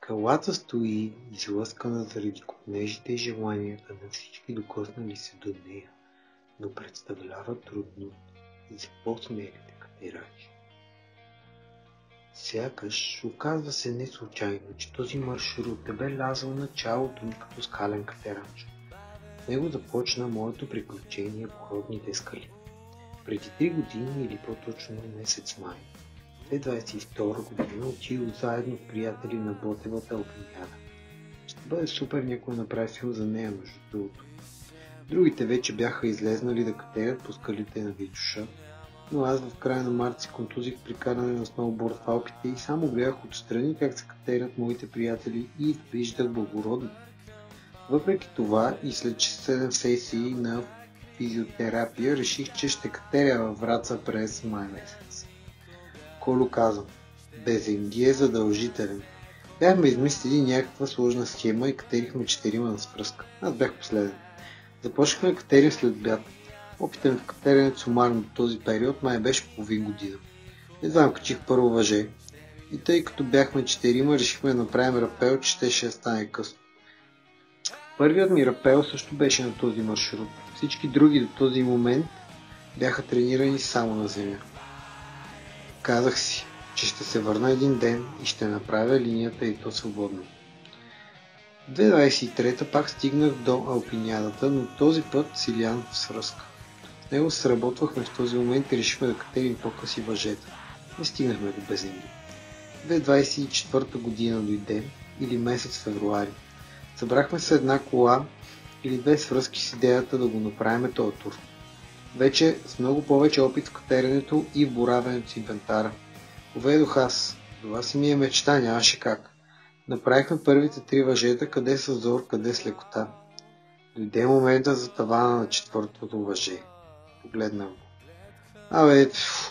Скалата стои, излъскана заради копнежите и желанията на всички докоснали се до нея, но представлява трудност за по-смелите катерачи. Сякаш оказва се не случайно, че този маршрут е белязал началото ми като скален катерач. С него започна моето приключение по родните скали. Преди 3 години, или по-точно месец май 2022 година, отидох заедно с приятели на Ботевата Алпиняда. Ще бъде супер някой направи филм за нея, между другото. Другите вече бяха излезнали да катерят по скалите на Витоша, но аз в края на март се контузих при каране на сноуборд в Алпите и само гледах отстрани как се катерят моите приятели и виждах благородно. Въпреки това и след 7 сесии на физиотерапия реших, че ще катеря във Враца през май месец. Коло казвам, Безенги е задължителен. Бяхме измислили някаква сложна схема и катерихме 4 на свръзка. Аз бях последен. Започнахме да катерим след обяд. Опитът ми в катеренето сумарно до този период май беше половин година. Едва качих първо въже и тъй като бяхме 4, решихме да направим рапел, че ще стане късно. Първият ми рапел също беше на този маршрут. Всички други до този момент бяха тренирани само на земя. Казах си, че ще се върна един ден и ще направя линията и то свободно. 2023 пак стигнах до Алпинядата, но този път Силиан в свръзка. С него се сработвахме в този момент и решихме да катерим по-къси въжета. Не стигнахме до Безенги. 2024 година дойде, или месец февруари. Събрахме се една кола или 2 свръзки с идеята да го направим този тур. Вече с много повече опит в катеренето и в боравенето с инвентара. Поведох аз. Това си ми е мечта, нямаше как. Направихме първите 3 въжета, къде с зор, къде с лекота. Дойде момента за тавана на 4-то въже. Погледнах го.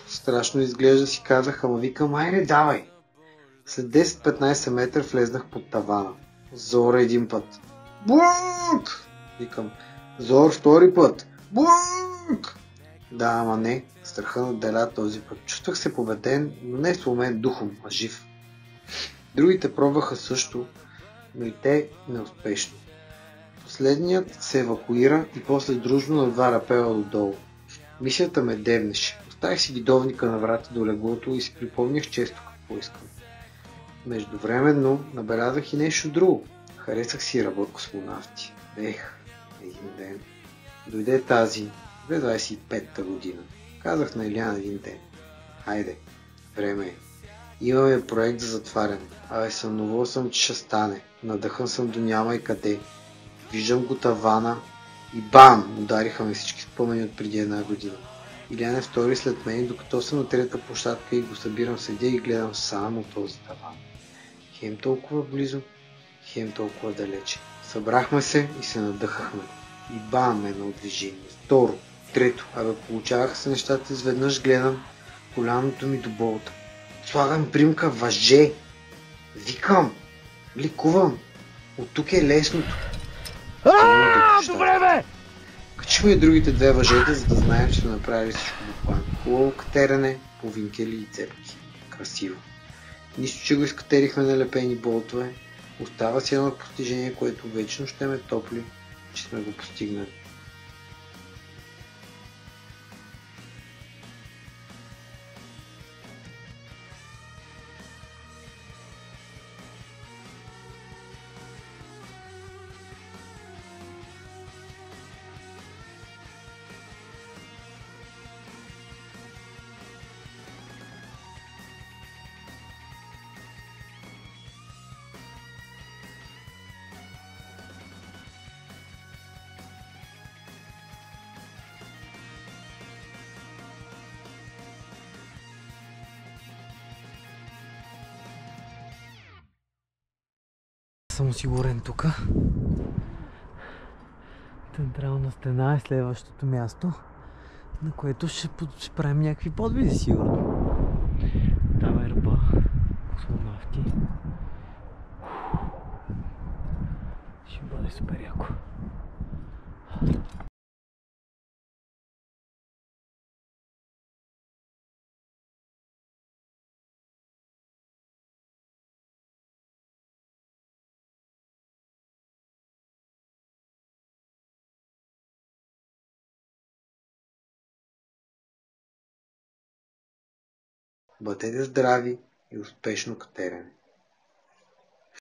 Страшно изглежда, си казах, ама викам, айде давай. След 10-15 метра влезнах под тавана. Зор един път. Бук! Викам, зор втори път. Бук! Да, ама не. Страха наделя този път. Чувствах се победен, но не сломен духом, а жив. Другите пробваха също, но и те неуспешно. Последният се евакуира и после дружно на 2 рапела додолу. Мисията ме девнеше. Оставих си гидовника на врата до леглото и си припомнях често какво искам. Междувременно набелязах и нещо друго. Харесах си работа космонавти. Един ден. Дойде тази 2025 година. Казах на Илян един ден. Хайде, време е. Имаме проект за затваряне. Съмнувал съм, че ще стане. Надъхан съм до няма и къде. Виждам го тавана и бам! Удариха ме всички спомени от преди 1 година. Илян е втори след мен, докато съм на 3-та площадка и го събирам, седя и гледам само този таван. Хем толкова близо, хем толкова далече. Събрахме се и се надъхахме. И бам, едно движение. Второ, трето. Получаваха се нещата, изведнъж гледам коляното ми до болта. Слагам примка въже. Викам. Ликувам. От тук е лесното. Добре бе! Качихме и другите 2 въжета, за да знаем, че сме направили всичко буквално. Хубаво катерене, по винкели и цепки. Красиво. Нищо, че го изкатерихме на лепени болтове. Остава си едно постижение, което вечно ще ме топли, че сме го постигнали. Съм осигурен тук. Централна стена е следващото място, на което ще правим някакви подвизи, сигурно. Там е ръба. Космонавти. Ще бъде супер яко. Бъдете здрави и успешно катерене!